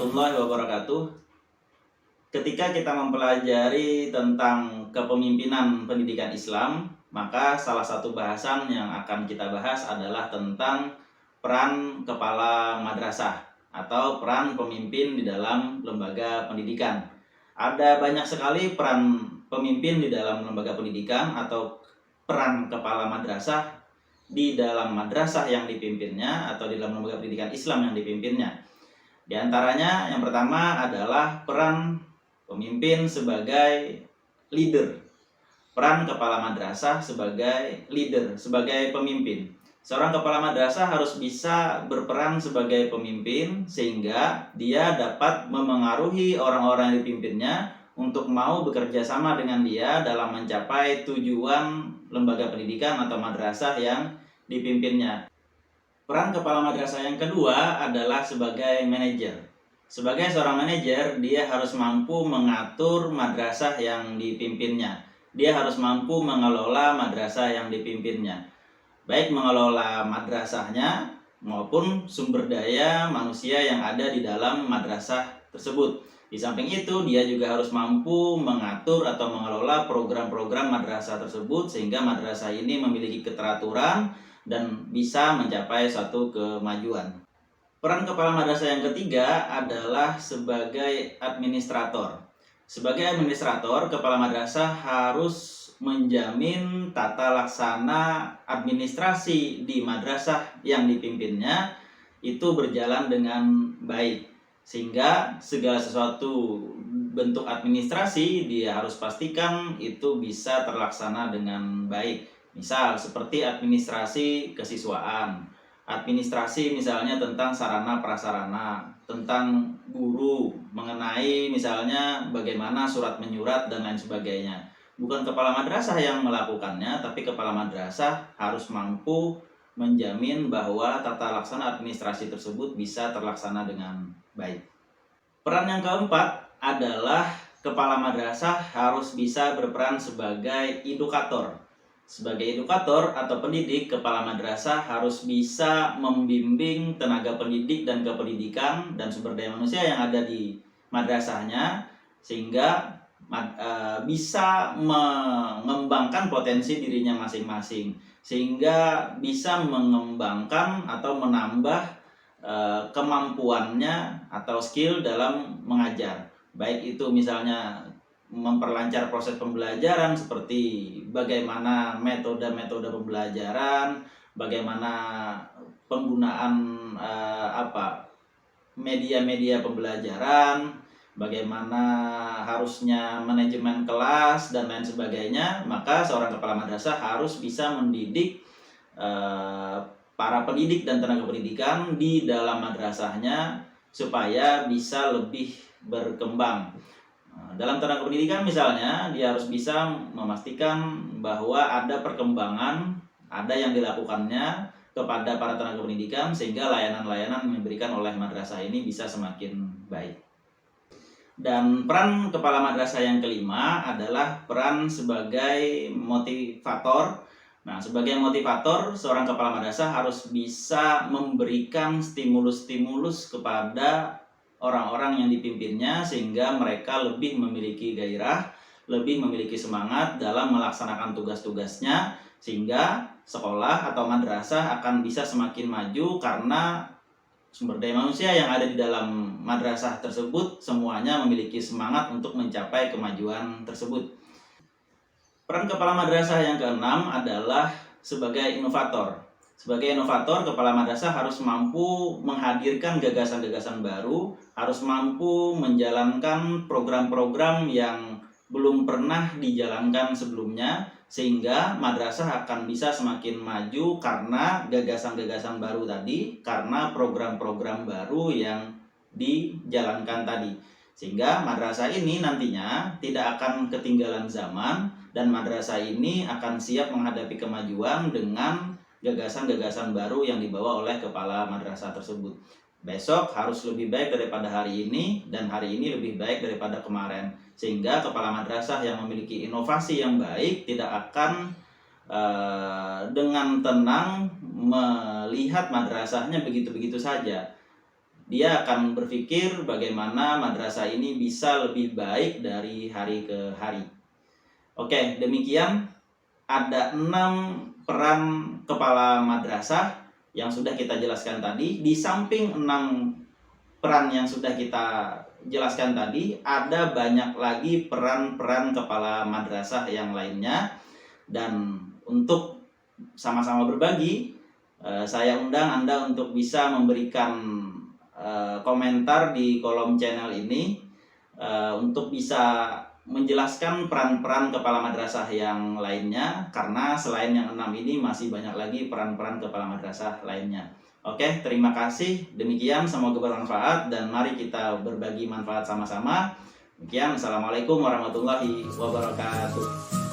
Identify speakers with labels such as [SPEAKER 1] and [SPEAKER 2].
[SPEAKER 1] warahmatullahi wabarakatuh. Ketika kita mempelajari tentang kepemimpinan pendidikan Islam, maka salah satu bahasan yang akan kita bahas adalah tentang peran kepala madrasah atau peran pemimpin di dalam lembaga pendidikan. Ada banyak sekali peran pemimpin di dalam lembaga pendidikan atau peran kepala madrasah di dalam madrasah yang dipimpinnya atau di dalam lembaga pendidikan Islam yang dipimpinnya. Di antaranya yang pertama adalah peran pemimpin sebagai leader. Peran kepala madrasah sebagai leader, sebagai pemimpin. Seorang kepala madrasah harus bisa berperan sebagai pemimpin sehingga dia dapat memengaruhi orang-orang yang dipimpinnya untuk mau bekerja sama dengan dia dalam mencapai tujuan lembaga pendidikan atau madrasah yang dipimpinnya. Peran kepala madrasah yang kedua adalah sebagai manajer. Sebagai seorang manajer, dia harus mampu mengatur madrasah yang dipimpinnya. Dia harus mampu mengelola madrasah yang dipimpinnya. Baik mengelola madrasahnya maupun sumber daya manusia yang ada di dalam madrasah tersebut. Di samping itu, dia juga harus mampu mengatur atau mengelola program-program madrasah tersebut sehingga madrasah ini memiliki keteraturan dan bisa mencapai suatu kemajuan. Peran kepala madrasah yang ketiga adalah sebagai administrator. Sebagai administrator, kepala madrasah harus menjamin tata laksana administrasi di madrasah yang dipimpinnya itu berjalan dengan baik. Sehingga segala sesuatu bentuk administrasi dia harus pastikan itu bisa terlaksana dengan baik. Misal seperti administrasi kesiswaan, administrasi misalnya tentang sarana prasarana, tentang guru, mengenai misalnya bagaimana surat menyurat dan lain sebagainya. Bukan kepala madrasah yang melakukannya, tapi kepala madrasah harus mampu menjamin bahwa tata laksana administrasi tersebut bisa terlaksana dengan baik. Peran yang keempat adalah kepala madrasah harus bisa berperan sebagai edukator. Sebagai edukator atau pendidik, kepala madrasah harus bisa membimbing tenaga pendidik dan kependidikan dan sumber daya manusia yang ada di madrasahnya sehingga bisa mengembangkan potensi dirinya masing-masing, sehingga bisa mengembangkan atau menambah kemampuannya atau skill dalam mengajar. Baik itu misalnya memperlancar proses pembelajaran seperti bagaimana metode-metode pembelajaran, bagaimana penggunaan media-media pembelajaran, bagaimana harusnya manajemen kelas dan lain sebagainya. Maka seorang kepala madrasah harus bisa mendidik para pendidik dan tenaga pendidikan di dalam madrasahnya supaya bisa lebih berkembang. Dalam tenaga pendidikan misalnya, dia harus bisa memastikan bahwa ada perkembangan, ada yang dilakukannya kepada para tenaga pendidikan sehingga layanan-layanan yang diberikan oleh madrasah ini bisa semakin baik. Dan peran kepala madrasah yang kelima adalah peran sebagai motivator. Nah, sebagai motivator, seorang kepala madrasah harus bisa memberikan stimulus-stimulus kepada orang-orang yang dipimpinnya sehingga mereka lebih memiliki gairah, lebih memiliki semangat dalam melaksanakan tugas-tugasnya sehingga sekolah atau madrasah akan bisa semakin maju karena sumber daya manusia yang ada di dalam madrasah tersebut semuanya memiliki semangat untuk mencapai kemajuan tersebut. Peran kepala madrasah yang keenam adalah sebagai inovator. Sebagai inovator, kepala madrasah harus mampu menghadirkan gagasan-gagasan baru, harus mampu menjalankan program-program yang belum pernah dijalankan sebelumnya, sehingga madrasah akan bisa semakin maju karena gagasan-gagasan baru tadi, karena program-program baru yang dijalankan tadi. Sehingga madrasah ini nantinya tidak akan ketinggalan zaman dan madrasah ini akan siap menghadapi kemajuan dengan gagasan-gagasan baru yang dibawa oleh kepala madrasah tersebut. Besok harus lebih baik daripada hari ini dan hari ini lebih baik daripada kemarin. Sehingga kepala madrasah yang memiliki inovasi yang baik tidak akan dengan tenang melihat madrasahnya begitu-begitu saja. dia akan berpikir bagaimana madrasah ini bisa lebih baik dari hari ke hari. Oke, demikian ada 6 peran kepala madrasah yang sudah kita jelaskan tadi. Di samping 6 peran yang sudah kita jelaskan tadi, ada banyak lagi peran-peran kepala madrasah yang lainnya. Dan untuk sama-sama berbagi, saya undang Anda untuk bisa memberikan komentar di kolom channel ini untuk bisa menjelaskan peran-peran kepala madrasah yang lainnya, karena selain yang 6 ini masih banyak lagi peran-peran kepala madrasah lainnya. Oke, terima kasih. Demikian, semoga bermanfaat dan mari kita berbagi manfaat sama-sama. Demikian, Assalamualaikum warahmatullahi wabarakatuh.